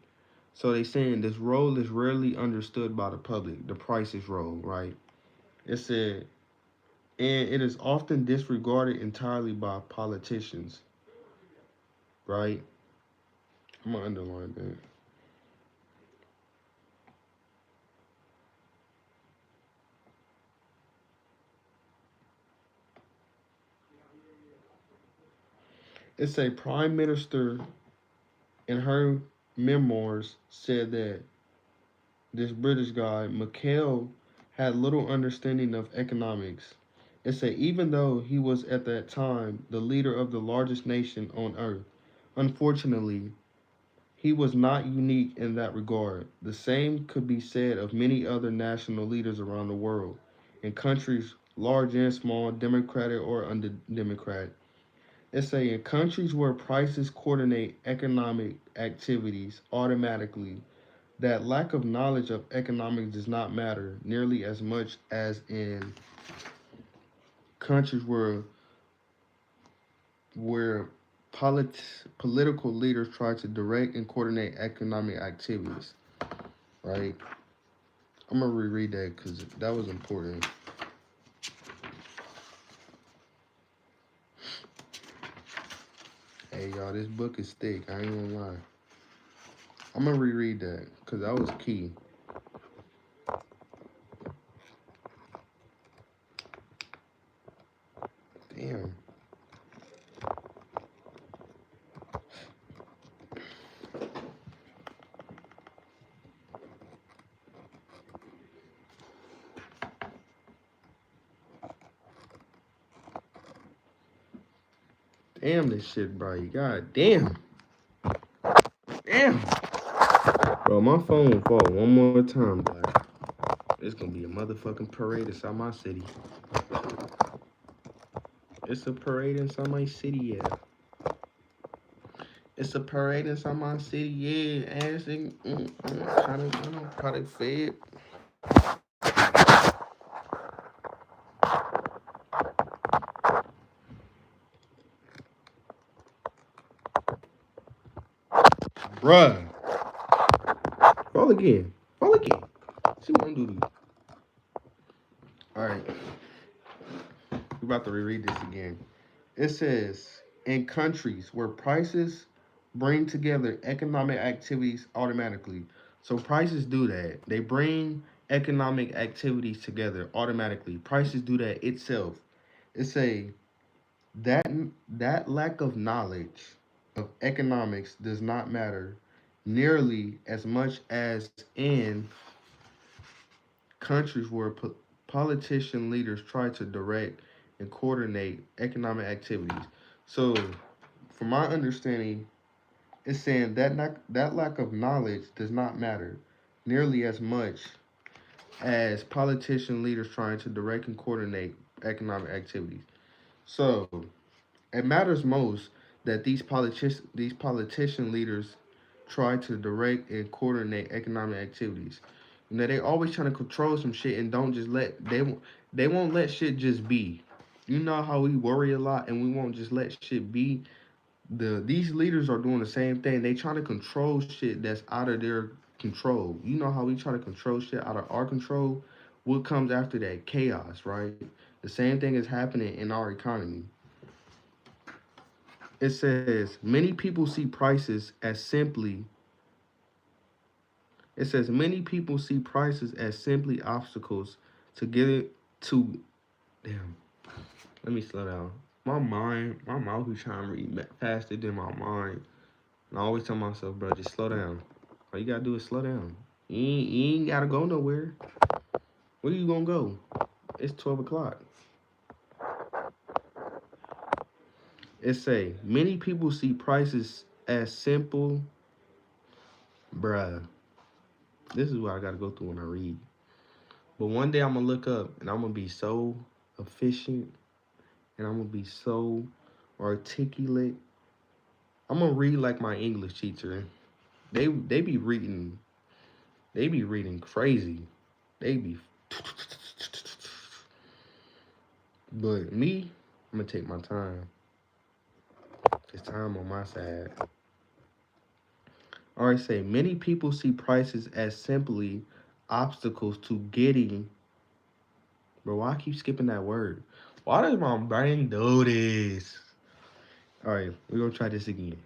So they saying this role is rarely understood by the public, the prices role, right? It said, and it is often disregarded entirely by politicians, right? I'm gonna underline that. It's a prime minister in her memoirs said that this British guy, Mikhail, had little understanding of economics. It said even though he was at that time the leader of the largest nation on earth, unfortunately, he was not unique in that regard. The same could be said of many other national leaders around the world, in countries large and small, democratic or undemocratic. It's saying in countries where prices coordinate economic activities automatically, that lack of knowledge of economics does not matter nearly as much as in countries where political leaders try to direct and coordinate economic activities. Right? I'm gonna reread that because that was important. Hey y'all, this book is thick. I ain't gonna lie. I'm gonna reread that because that was key. Damn. Damn, this shit, bro. God damn. Damn. Bro, my phone will fall one more time, bro. It's gonna be a motherfucking parade inside my city. It's a parade inside my city, yeah. It's a parade inside my city, yeah. Ass trying to, product fed. Bruh. Fall again. Fall again. See what I'm doing. Alright. We're about to reread this again. It says, in countries where prices bring together economic activities automatically. So prices do that. They bring economic activities together automatically. Prices do that itself. It's a that that lack of knowledge of economics does not matter nearly as much as in countries where politician leaders try to direct and coordinate economic activities. So, from my understanding, it's saying that that lack of knowledge does not matter nearly as much as politician leaders trying to direct and coordinate economic activities. So, it matters most that these politician leaders try to direct and coordinate economic activities. You know, they always trying to control some shit and don't just let they won't let shit just be. You know how we worry a lot and we won't just let shit be. These leaders are doing the same thing. They trying to control shit that's out of their control. You know how we try to control shit out of our control. What comes after that? Chaos, right? The same thing is happening in our economy. It says many people see prices as simply it says many people see prices as simply obstacles to get it to damn. Let me slow down. My mouth is trying to read faster than my mind. And I always tell myself, bro, just slow down. All you gotta do is slow down. You ain't gotta go nowhere. Where you gonna go? It's 12 o'clock. It say many people see prices as simple, bruh. This is what I gotta go through when I read. But one day I'm gonna look up and I'm gonna be so efficient and I'm gonna be so articulate. I'm gonna read like my English teacher. They be reading crazy. They be but me, I'm gonna take my time. It's time on my side. All right, say many people see prices as simply obstacles to getting. Bro, why I keep skipping that word? Why does my brain do this? All right, we're gonna try this again.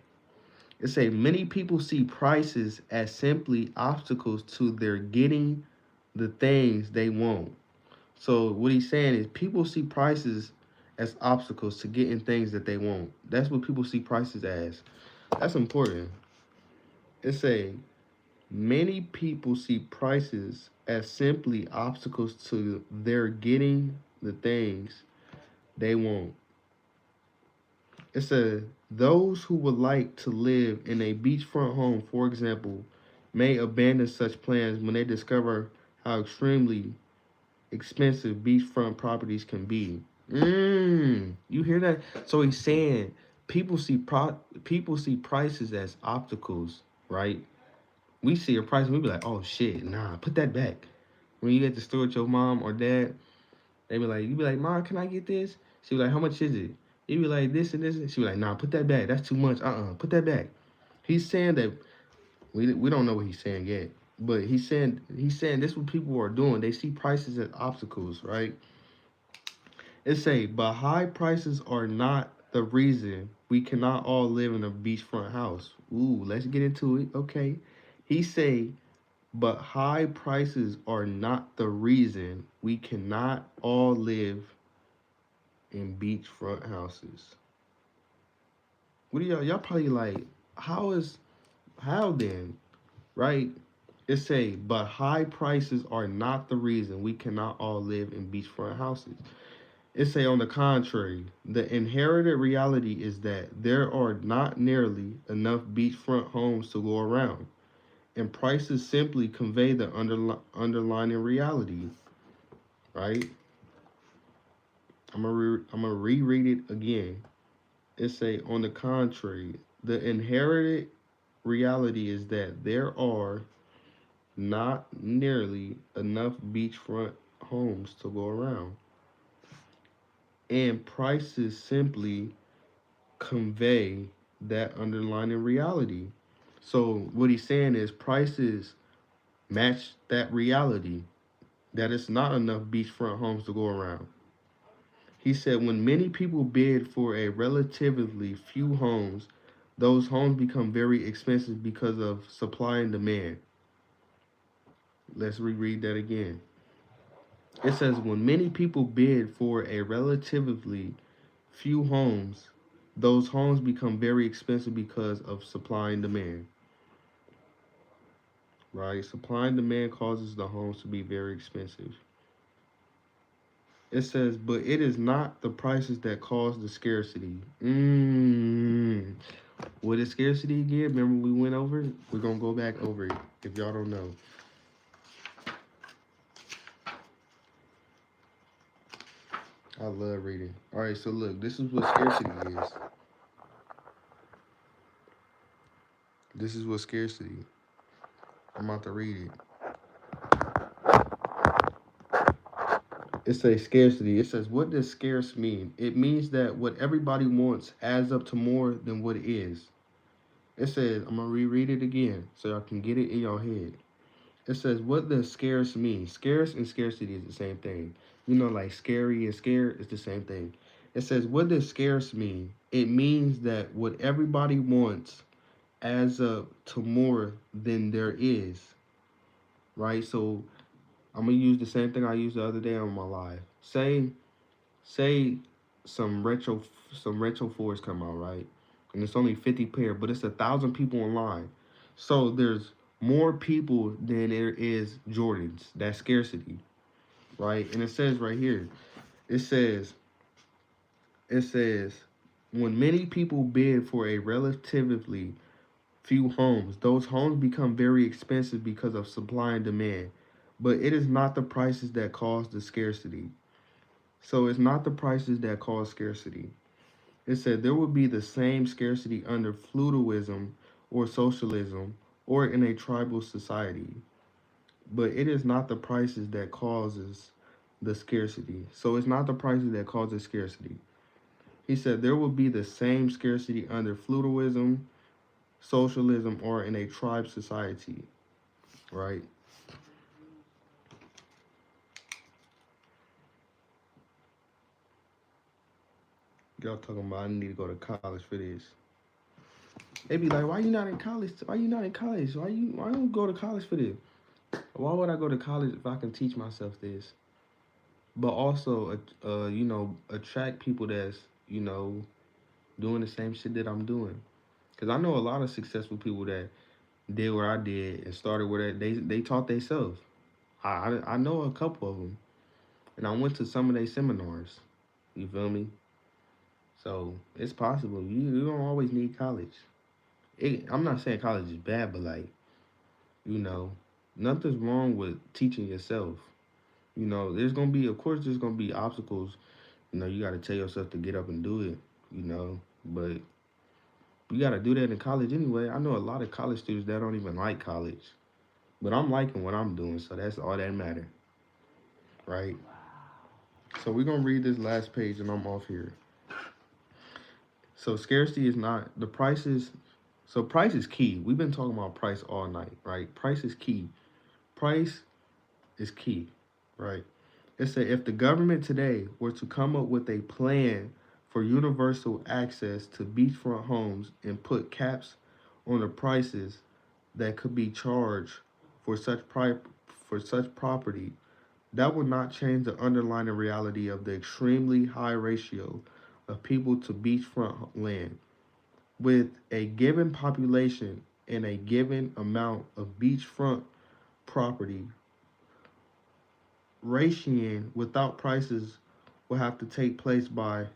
It say many people see prices as simply obstacles to their getting the things they want. So what he's saying is people see prices as obstacles to getting things that they want. That's what people see prices as. That's important. It say many people see prices as simply obstacles to their getting the things they want. It says those who would like to live in a beachfront home, for example, may abandon such plans when they discover how extremely expensive beachfront properties can be. You hear that? So he's saying people see prices as obstacles, right? We see a price and we be like, oh shit, nah, put that back. When you at the store with your mom or dad, they be like, you be like, Mom, can I get this? She be like, how much is it? You be like, this and this. She be like, nah, put that back. That's too much. Put that back. He's saying that we don't know what he's saying yet, but he's saying this is what people are doing. They see prices as obstacles, right? It say, but high prices are not the reason we cannot all live in a beachfront house. Ooh, let's get into it. Okay. He say, but high prices are not the reason we cannot all live in beachfront houses. What do y'all probably like, how then, right? It say, but high prices are not the reason we cannot all live in beachfront houses. It say on the contrary, the inherited reality is that there are not nearly enough beachfront homes to go around, and prices simply convey the underlying reality, right? I'm gonna reread it again. It say on the contrary, the inherited reality is that there are not nearly enough beachfront homes to go around, and prices simply convey that underlying reality. So what he's saying is prices match that reality that it's not enough beachfront homes to go around. He said when many people bid for a relatively few homes, those homes become very expensive because of supply and demand. Let's reread that again. It says when many people bid for a relatively few homes, those homes become very expensive because of supply and demand. Right? Supply and demand causes the homes to be very expensive. It says, but it is not the prices that cause the scarcity. What is scarcity again? Remember we went over it? We're gonna go back over it if y'all don't know. I love reading. Alright, so look, this is what scarcity is. This is what scarcity. I'm about to read it. It says scarcity. It says, what does scarce mean? It means that what everybody wants adds up to more than what it is. It says, I'm going to reread it again so y'all can get it in your head. It says, what does scarce mean? Scarce and scarcity is the same thing. You know, like scary and scared is the same thing. It says, what does scarce mean? It means that what everybody wants adds up to more than there is, right? So I'm gonna use the same thing I used the other day on my live. Say some retro fours come out, right? And it's only 50 pair, but it's 1,000 people online. So there's more people than there is Jordans. That's scarcity, right? And it says right here, it says it says when many people bid for a relatively few homes, those homes become very expensive because of supply and demand. But it is not the prices that cause the scarcity. So it's not the prices that cause scarcity. It said there would be the same scarcity under feudalism or socialism or in a tribal society. But it is not the prices that causes the scarcity. So it's not the prices that causes scarcity. He said there will be the same scarcity under feudalism, socialism, or in a tribe society, right? Y'all talking about I need to go to college for this. They be like, why you not in college? Why you not in college? Why don't go to college for this? Why would I go to college if I can teach myself this? But also, attract people that's doing the same shit that I'm doing. Cause I know a lot of successful people that did what I did and started where they taught themselves. I know a couple of them, and I went to some of their seminars. You feel me? So it's possible. You don't always need college. I'm not saying college is bad, but like you know, nothing's wrong with teaching yourself. There's gonna be, of course, there's gonna be obstacles. You got to tell yourself to get up and do it. But you got to do that in college anyway. I know a lot of college students that don't even like college, but I'm liking what I'm doing, so that's all that matter, right? So we're gonna read this last page, and I'm off here. So scarcity is not the prices. So price is key. We've been talking about price all night, right? Price is key. Price is key, right? It said if the government today were to come up with a plan for universal access to beachfront homes and put caps on the prices that could be charged for such property, that would not change the underlying reality of the extremely high ratio of people to beachfront land. With a given population and a given amount of beachfront property, rationing without prices will have to take place by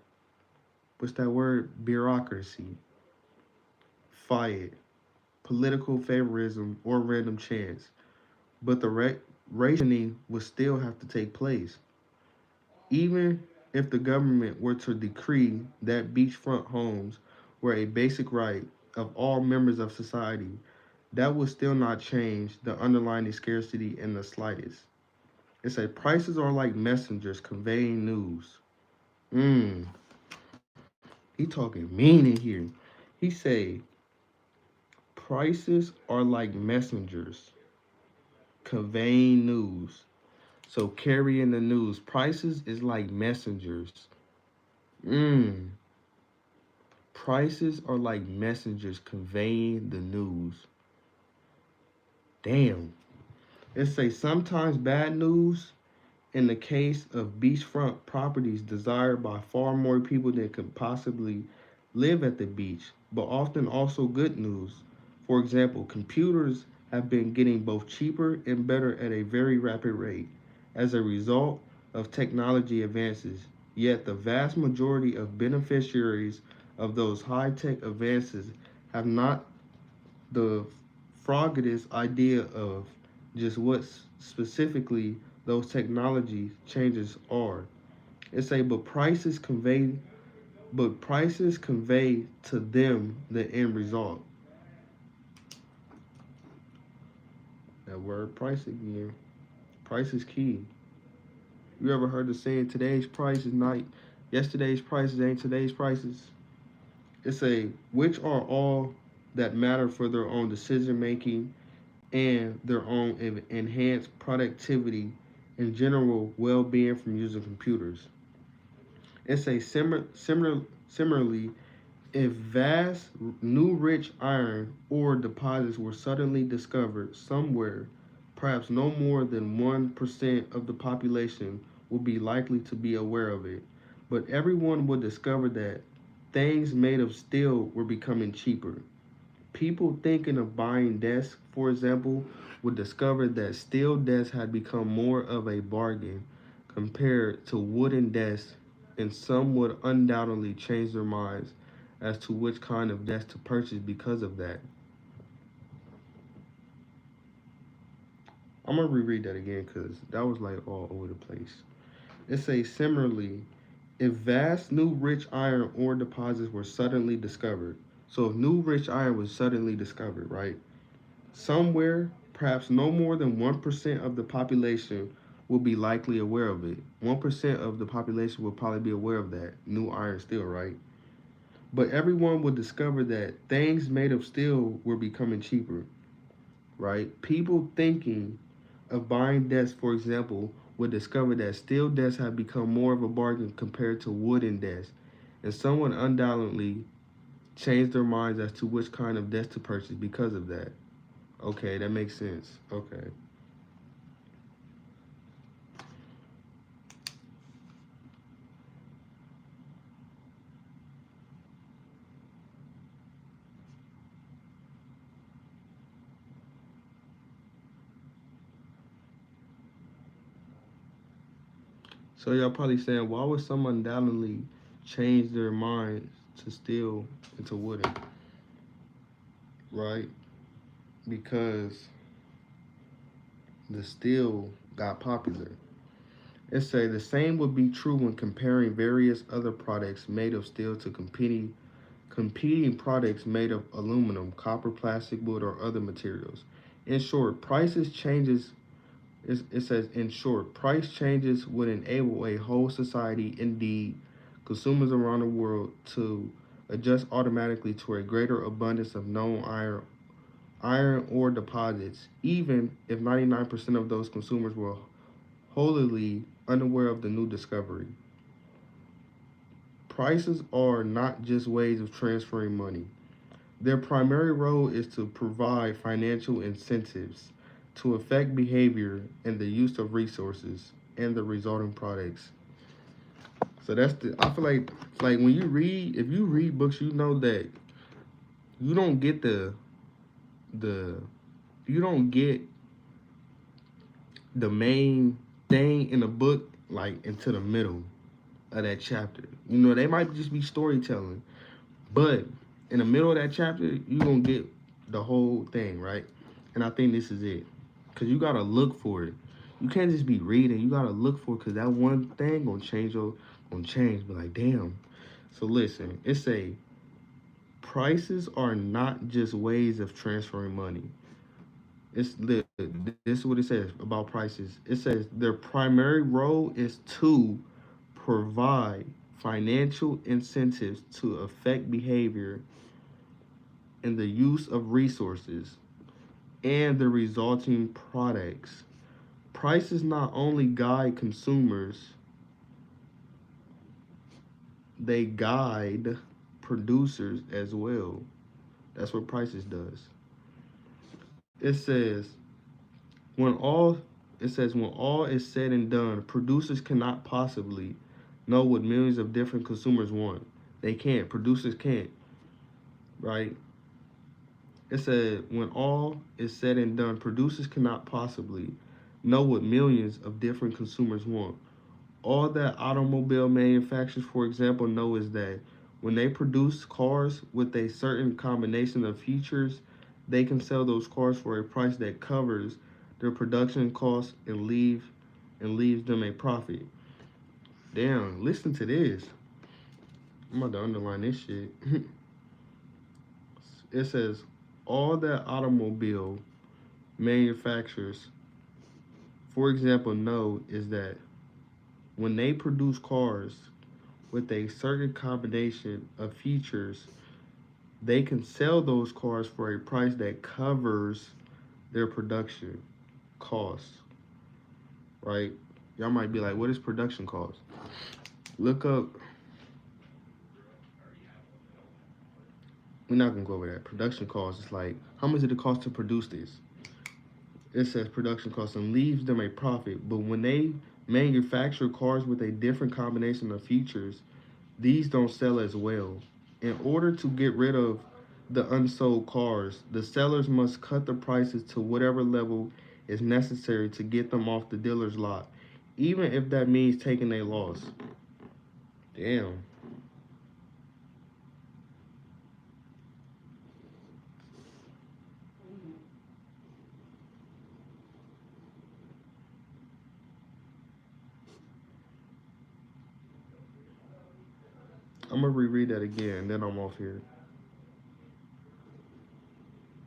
what's that word? Bureaucracy, fiat, political favorism, or random chance. But the rationing would still have to take place. Even if the government were to decree that beachfront homes were a basic right of all members of society, that would still not change the underlying scarcity in the slightest. It said prices are like messengers conveying news. Mm, he talking mean in here. He say prices are like messengers conveying news. So carrying the news. Prices is like messengers. Mm. Prices are like messengers conveying the news. Damn. It say sometimes bad news in the case of beachfront properties desired by far more people than could possibly live at the beach, but often also good news. For example, computers have been getting both cheaper and better at a very rapid rate. As a result, of technology advances. Yet the vast majority of beneficiaries of those high tech advances have not the froggiest idea of just what specifically those technology changes are. It's a but prices convey to them the end result. That word price again. Price is key. You ever heard the saying today's price is not yesterday's prices ain't today's prices? It's a which are all that matter for their own decision making and their own enhanced productivity and general well being from using computers. It's a similarly, if vast new rich iron ore deposits were suddenly discovered somewhere, perhaps no more than 1% of the population would be likely to be aware of it. But everyone would discover that things made of steel were becoming cheaper. People thinking of buying desks, for example, would discover that steel desks had become more of a bargain compared to wooden desks, and some would undoubtedly change their minds as to which kind of desk to purchase because of that. I'm gonna reread that again because that was like all over the place. It says similarly, if vast new rich iron ore deposits were suddenly discovered, so if new rich iron was suddenly discovered, right? Somewhere, perhaps no more than 1% of the population will be likely aware of it. 1% of the population will probably be aware of that new iron steel, right? But everyone would discover that things made of steel were becoming cheaper, right? People thinking of buying desks, for example, would discover that steel desks have become more of a bargain compared to wooden desks, and someone undoubtedly changed their minds as to which kind of desk to purchase because of that. Okay, that makes sense. Okay. So y'all probably saying, why would someone undoubtedly change their minds to steel into wooden, right? Because the steel got popular. It say the same would be true when comparing various other products made of steel to competing products made of aluminum, copper, plastic, wood, or other materials. In short, prices changes. It says, in short, price changes would enable a whole society, indeed, consumers around the world, to adjust automatically to a greater abundance of known iron ore deposits, even if 99% of those consumers were wholly unaware of the new discovery. Prices are not just ways of transferring money. Their primary role is to provide financial incentives to affect behavior and the use of resources and the resulting products. So that's the I feel like when you read if you read books you know that you don't get the you don't get the main thing in the book like into the middle of that chapter. You know, they might just be storytelling, but in the middle of that chapter, you gonna get the whole thing, right? And I think this is it, cause you gotta look for it. You can't just be reading. You gotta look for it, cause that one thing gonna change. Be like, damn. So listen, it say prices are not just ways of transferring money. This is what it says about prices. It says their primary role is to provide financial incentives to affect behavior and the use of resources and the resulting products. Prices not only guide consumers, they guide producers as well. That's what prices does. It says when all it says when all is said and done, producers cannot possibly know what millions of different consumers want. They can't. Producers can't, right? It said, when all is said and done, producers cannot possibly know what millions of different consumers want. all that automobile manufacturers, for example, know is that when they produce cars with a certain combination of features, they can sell those cars for a price that covers their production costs and leaves them a profit. Damn, listen to this. I'm about to underline this shit. It says all that automobile manufacturers, for example, know is that when they produce cars with a certain combination of features, they can sell those cars for a price that covers their production costs, right? Y'all might be like, what is production cost? Look up, we're not gonna go over that. Production cost is like, how much did it cost to produce this? It says production cost and leaves them a profit. But when they manufacture cars with a different combination of features, these don't sell as well. In order to get rid of the unsold cars, the sellers must cut the prices to whatever level is necessary to get them off the dealer's lot, even if that means taking a loss. Damn. I'm gonna reread that again, then I'm off here.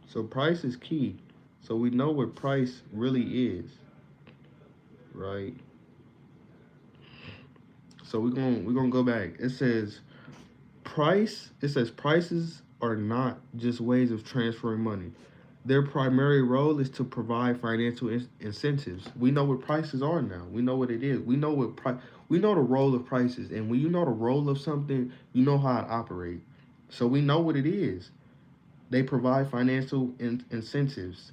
So price is key. So we know what price really is, right? So we're gonna go back. It says prices are not just ways of transferring money. Their primary role is to provide financial incentives. We know what prices are now. We know what it is. We know the role of prices, and when you know the role of something, you know how it operates. So we know what it is. They provide financial incentives.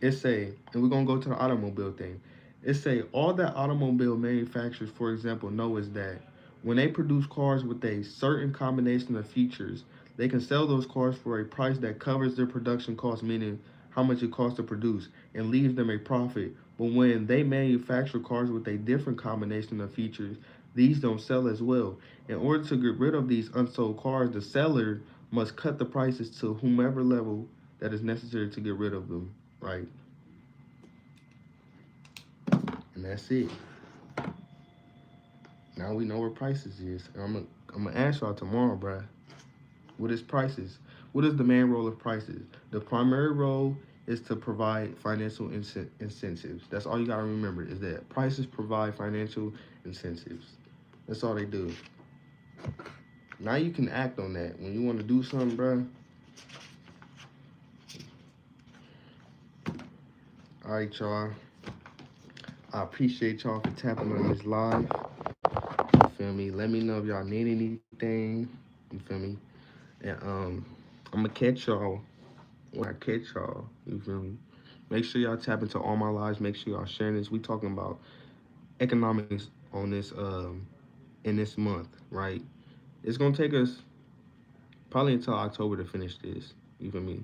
And we're gonna go to the automobile thing. It say all that automobile manufacturers, for example, know is that when they produce cars with a certain combination of features, they can sell those cars for a price that covers their production cost, meaning how much it costs to produce, and leaves them a profit. But when they manufacture cars with a different combination of features, these don't sell as well. In order to get rid of these unsold cars, the seller must cut the prices to whomever level that is necessary to get rid of them, right? And that's it. Now we know where prices is. And I'm gonna ask y'all tomorrow, bruh. What is prices? What is the main role of prices? The primary role is to provide financial incentives. That's all you gotta remember is that prices provide financial incentives. That's all they do. Now you can act on that. When you want to do something, bruh. All right, y'all. I appreciate y'all for tapping on this live. You feel me? Let me know if y'all need anything. You feel me? And I'm gonna catch y'all when I catch y'all. You feel me? Make sure y'all tap into all my lives. Make sure y'all sharing this. We talking about economics on this in this month, right? It's gonna take us probably until October to finish this. You feel me?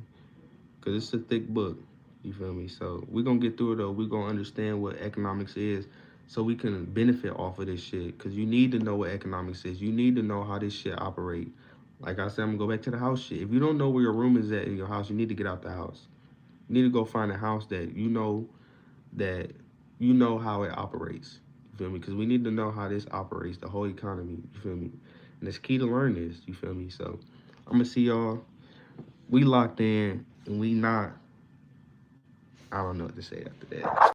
Cause it's a thick book. You feel me? So we're gonna get through it though. We're gonna understand what economics is so we can benefit off of this shit. Cause you need to know what economics is. You need to know how this shit operate. Like I said, I'm gonna go back to the house shit. If you don't know where your room is at in your house, you need to get out the house. You need to go find a house that you know how it operates. You feel me? Because we need to know how this operates, the whole economy. You feel me? And it's key to learn this. You feel me? So I'm gonna see y'all. We locked in and we not. I don't know what to say after that.